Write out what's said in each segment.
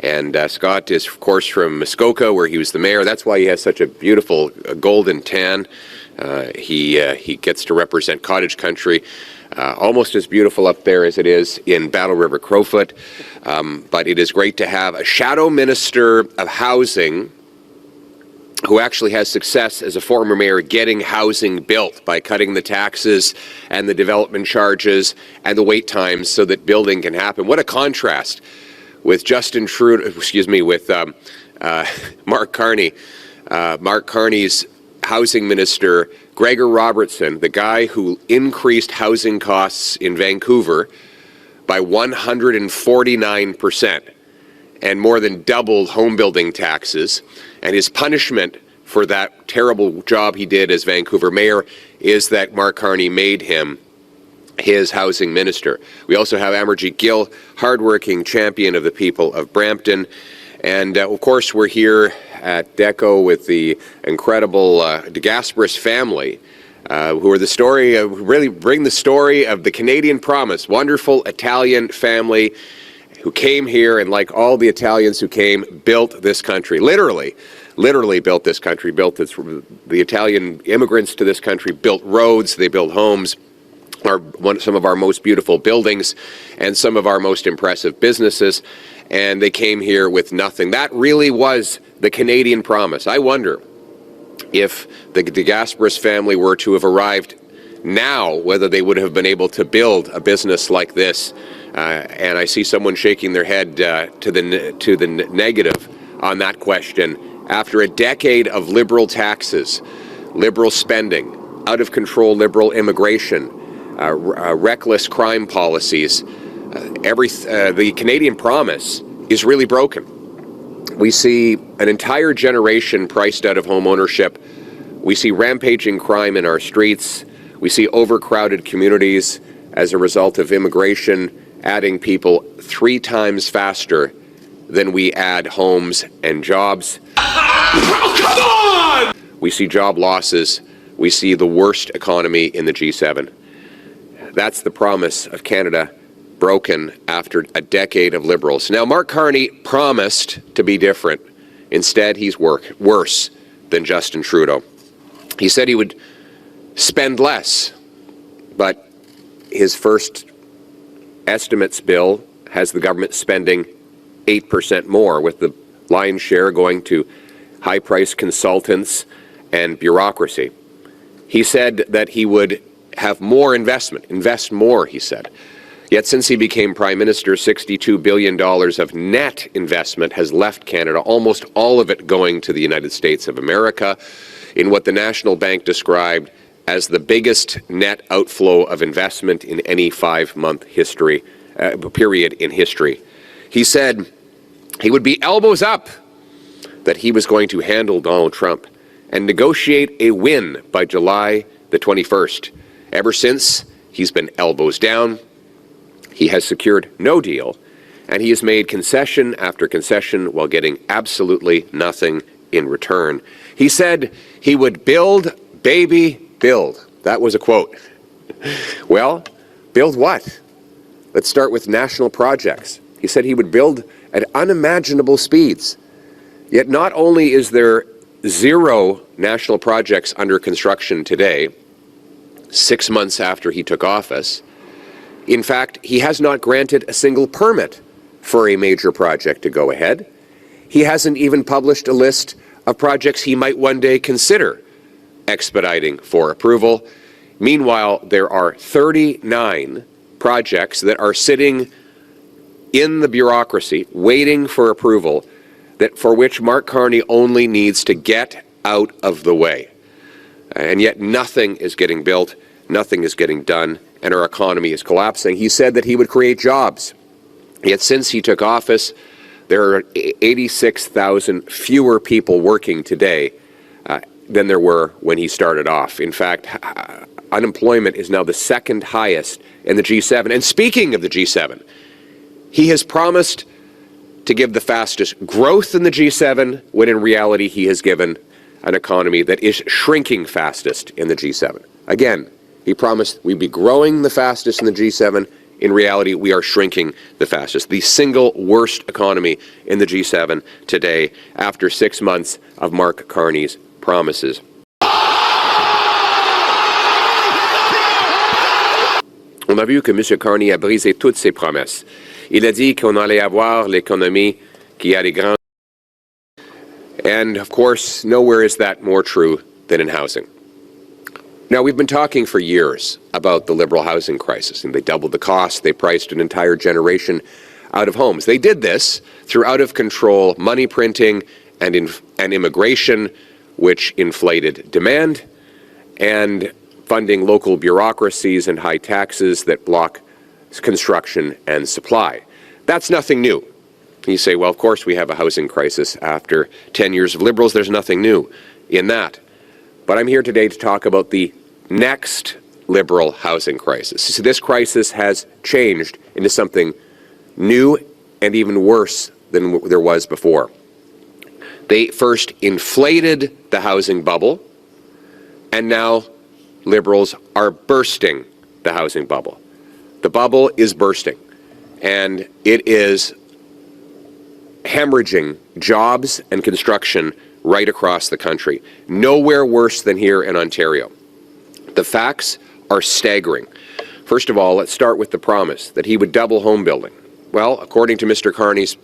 And Scott is, of course, from Muskoka, where he was the mayor. That's why he has such a beautiful golden tan. He gets to represent cottage country, almost as beautiful up there as it is in Battle River Crowfoot. But it is great to have a shadow minister of housing who actually has success as a former mayor getting housing built by cutting the taxes and the development charges and the wait times so that building can happen. What a contrast with Justin Trudeau, with Mark Carney. Mark Carney's housing minister, Gregor Robertson, the guy who increased housing costs in Vancouver by 149% and more than doubled home building taxes. And his punishment for that terrible job he did as Vancouver mayor is that Mark Carney made him his housing minister. We also have Amarjeet Gill, hardworking champion of the people of Brampton. And of course, we're here at DECO with the incredible De Gasperis family, who are the story of, really bring the story of the Canadian Promise, wonderful Italian family who came here and, like all the Italians who came, built this country. Literally built this country, the Italian immigrants to this country built roads, they built homes, some of our most beautiful buildings and some of our most impressive businesses, and they came here with nothing. That really was the Canadian Promise. I wonder if the De Gasperis family were to have arrived now, whether they would have been able to build a business like this. And I see someone shaking their head to the negative on that question. After a decade of liberal taxes, liberal spending, out of control liberal immigration, reckless crime policies, the Canadian Promise is really broken. We see an entire generation priced out of home ownership. We see rampaging crime in our streets. We see overcrowded communities as a result of immigration adding people 3 times faster than we add homes and jobs. Oh, come on! We see job losses. We see the worst economy in the G7. That's the promise of Canada, broken after a decade of Liberals. Now, Mark Carney promised to be different. Instead, he's worse than Justin Trudeau. He said he would spend less, but his first estimates bill has the government spending 8% more, with the lion's share going to high-priced consultants and bureaucracy. He said that he would have more invest more, he said. Yet since he became Prime Minister, $62 billion of net investment has left Canada, almost all of it going to the United States of America, in what the National Bank described as the biggest net outflow of investment in any 5-month period in history. He said he would be elbows up, that he was going to handle Donald Trump and negotiate a win by July the 21st. Ever since, he's been elbows down. He has secured no deal, and he has made concession after concession while getting absolutely nothing in return. He said he would build, baby, build. That was a quote. Well, build what? Let's start with national projects. He said he would build at unimaginable speeds. Yet not only is there 0 national projects under construction today, 6 months after he took office, in fact, he has not granted a single permit for a major project to go ahead. He hasn't even published a list of projects he might one day consider expediting for approval. Meanwhile, there are 39 projects that are sitting in the bureaucracy waiting for approval, that for which Mark Carney only needs to get out of the way. And yet nothing is getting built, nothing is getting done, and our economy is collapsing. He said that he would create jobs. Yet since he took office, there are 86,000 fewer people working today than there were when he started off. In fact, unemployment is now the 2nd highest in the G7. And speaking of the G7, he has promised to give the fastest growth in the G7, when in reality he has given an economy that is shrinking fastest in the G7. Again, he promised we'd be growing the fastest in the G7. In reality, we are shrinking the fastest. The single worst economy in the G7 today after 6 months of Mark Carney's promises. On a vu que M. Carney a brisé toutes ses promesses. Il a dit qu'on allait avoir l'économie qui a des grands. And, of course, nowhere is that more true than in housing. Now, we've been talking for years about the Liberal housing crisis, and they doubled the cost. They priced an entire generation out of homes. They did this through out-of-control money printing and immigration, which inflated demand, and funding local bureaucracies and high taxes that block construction and supply. That's nothing new. You say, well, of course we have a housing crisis after 10 years of Liberals. There's nothing new in that. But I'm here today to talk about the next Liberal housing crisis. So this crisis has changed into something new and even worse than there was before. They first inflated the housing bubble, and now Liberals are bursting the housing bubble. The bubble is bursting, and it is hemorrhaging jobs and construction right across the country. Nowhere worse than here in Ontario. The facts are staggering. First of all, let's start with the promise that he would double home building. Well, according to Mr. Carney's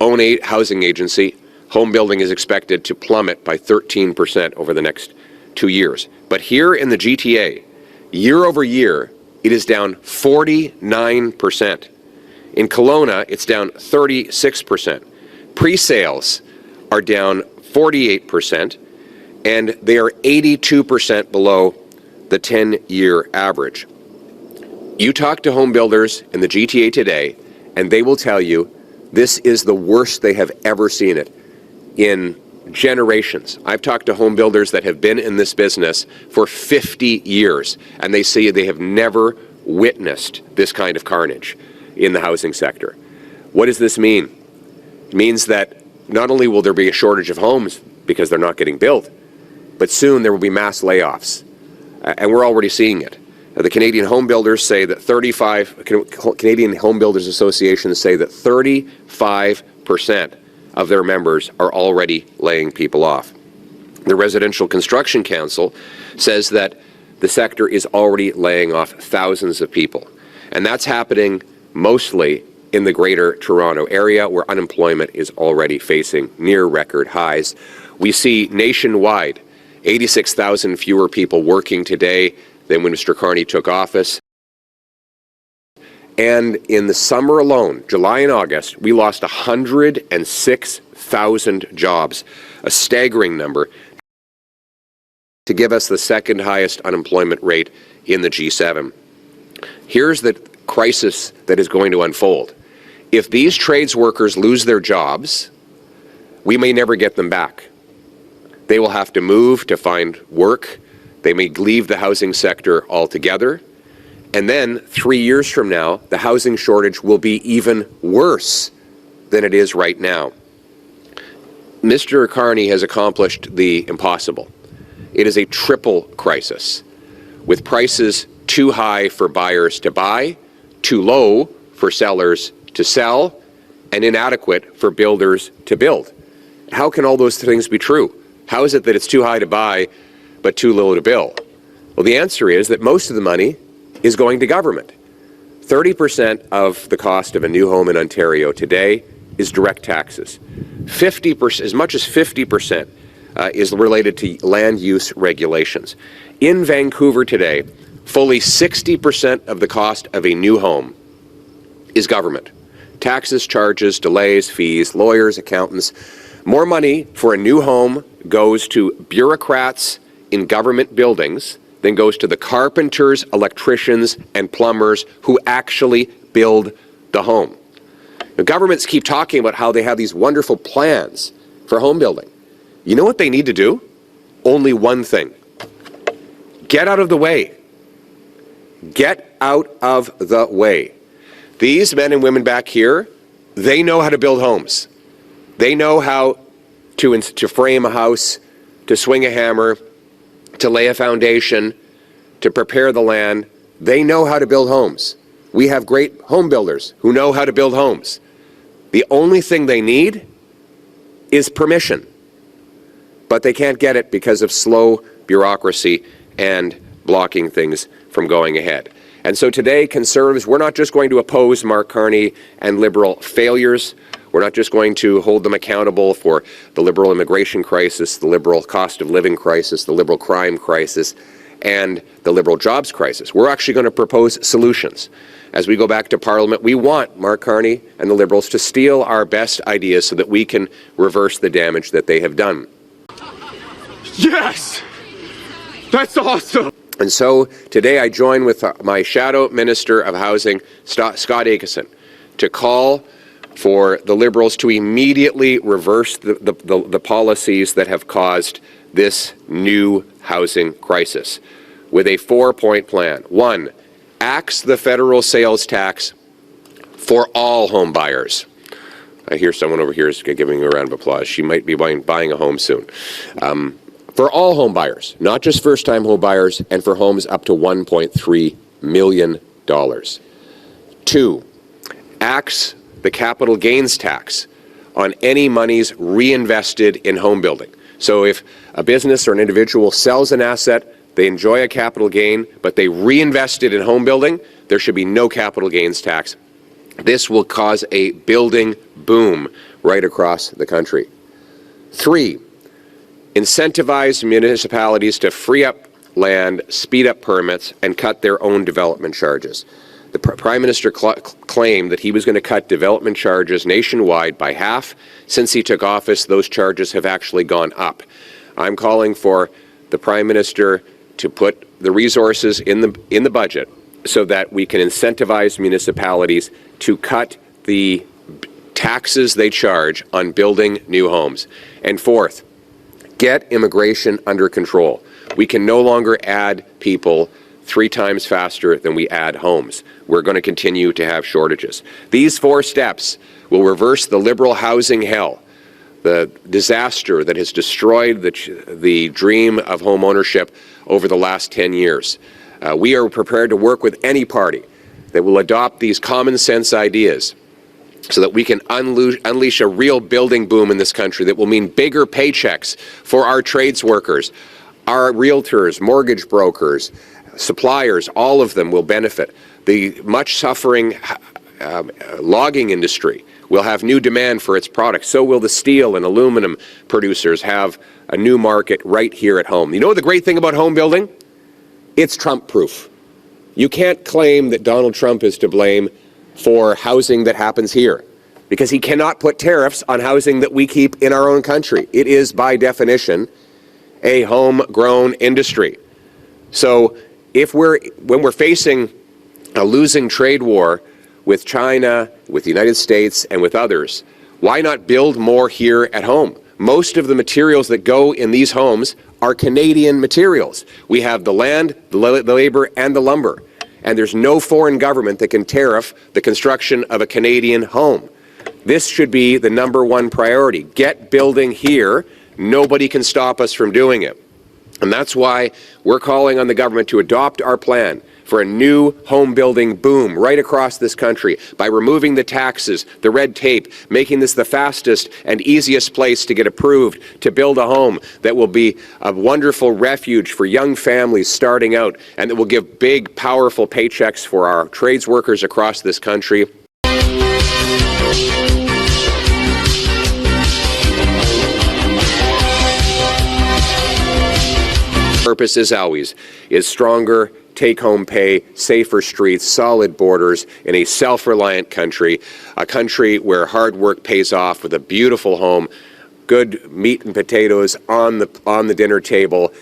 own housing agency, home building is expected to plummet by 13% over the next 2 years. But here in the GTA, year over year, it is down 49%. In Kelowna, it's down 36%. Pre-sales are down 48%, and they are 82% below the 10-year average. You talk to home builders in the GTA today, and they will tell you this is the worst they have ever seen it in generations. I've talked to home builders that have been in this business for 50 years, and they say they have never witnessed this kind of carnage in the housing sector. What does this mean? It means that not only will there be a shortage of homes because they're not getting built, but soon there will be mass layoffs. And we're already seeing it. The Canadian Home Builders say that Canadian Home Builders Associations say that 35% of their members are already laying people off. The Residential Construction Council says that the sector is already laying off thousands of people. And that's happening mostly in the Greater Toronto Area, where unemployment is already facing near record highs. We see nationwide 86,000 fewer people working today than when Mr. Carney took office. And in the summer alone, July and August, we lost 106,000 jobs, a staggering number, to give us the second highest unemployment rate in the G7. Here's the crisis that is going to unfold. If these trades workers lose their jobs, we may never get them back. They will have to move to find work. They may leave the housing sector altogether. And then 3 years from now, the housing shortage will be even worse than it is right now. Mr. Carney has accomplished the impossible. It is a triple crisis, with prices too high for buyers to buy, too low for sellers to sell, and inadequate for builders to build. How can all those things be true? How is it that it's too high to buy but too low to build? Well, the answer is that most of the money is going to government. 30% of the cost of a new home in Ontario today is direct taxes. 50%, as much as 50%, is related to land use regulations. In Vancouver today, fully 60% of the cost of a new home is government. Taxes, charges, delays, fees, lawyers, accountants. More money for a new home goes to bureaucrats in government buildings than goes to the carpenters, electricians, and plumbers who actually build the home. The governments keep talking about how they have these wonderful plans for home building. You know what they need to do? Only one thing. Get out of the way. Get out of the way. These men and women back here, they know how to build homes. They know how to frame a house, to swing a hammer, to lay a foundation, to prepare the land. They know how to build homes. We have great home builders who know how to build homes. The only thing they need is permission. But they can't get it because of slow bureaucracy and blocking things from going ahead. And so today, Conservatives, we're not just going to oppose Mark Carney and Liberal failures. We're not just going to hold them accountable for the Liberal immigration crisis, the Liberal cost of living crisis, the Liberal crime crisis, and the Liberal jobs crisis. We're actually going to propose solutions. As we go back to Parliament, we want Mark Carney and the Liberals to steal our best ideas so that we can reverse the damage that they have done. Yes! That's awesome! And so today I join with my Shadow Minister of Housing, Scott Aitchison, to call for the Liberals to immediately reverse the policies that have caused this new housing crisis with a 4-point plan. 1, axe the federal sales tax for all home buyers. I hear someone over here is giving a round of applause. She might be buying a home soon. For all home buyers, not just first-time home buyers, and for homes up to $1.3 million. 2, axe the capital gains tax on any monies reinvested in home building. So if a business or an individual sells an asset, they enjoy a capital gain, but they reinvest it in home building, there should be no capital gains tax. This will cause a building boom right across the country. 3, incentivize municipalities to free up land, speed up permits, and cut their own development charges. The Prime Minister claimed that he was going to cut development charges nationwide by half. Since he took office, those charges have actually gone up. I'm calling for the Prime Minister to put the resources in the budget so that we can incentivize municipalities to cut the taxes they charge on building new homes. And 4th, get immigration under control. We can no longer add people 3 times faster than we add homes. We're going to continue to have shortages. These 4 steps will reverse the Liberal housing hell, the disaster that has destroyed the dream of home ownership over the last 10 years. We are prepared to work with any party that will adopt these common sense ideas so that we can unleash a real building boom in this country that will mean bigger paychecks for our trades workers, our realtors, mortgage brokers, suppliers. All of them will benefit. The much suffering logging industry will have new demand for its products. So will the steel and aluminum producers have a new market right here at home. You know the great thing about home building? It's Trump-proof. You can't claim that Donald Trump is to blame for housing that happens here, because he cannot put tariffs on housing that we keep in our own country. It is, by definition, a homegrown industry. So when we're facing a losing trade war with China, with the United States, and with others, why not build more here at home? Most of the materials that go in these homes are Canadian materials. We have the land, the labor, and the lumber. And there's no foreign government that can tariff the construction of a Canadian home. This should be the #1 priority. Get building here. Nobody can stop us from doing it. And that's why we're calling on the government to adopt our plan for a new home building boom right across this country by removing the taxes, the red tape, making this the fastest and easiest place to get approved to build a home that will be a wonderful refuge for young families starting out, and that will give big, powerful paychecks for our trades workers across this country. Purpose, as always, is stronger take-home pay, safer streets, solid borders in a self-reliant country, a country where hard work pays off with a beautiful home, good meat and potatoes on the dinner table,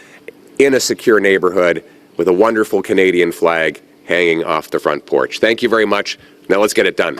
in a secure neighborhood with a wonderful Canadian flag hanging off the front porch. Thank you very much. Now let's get it done.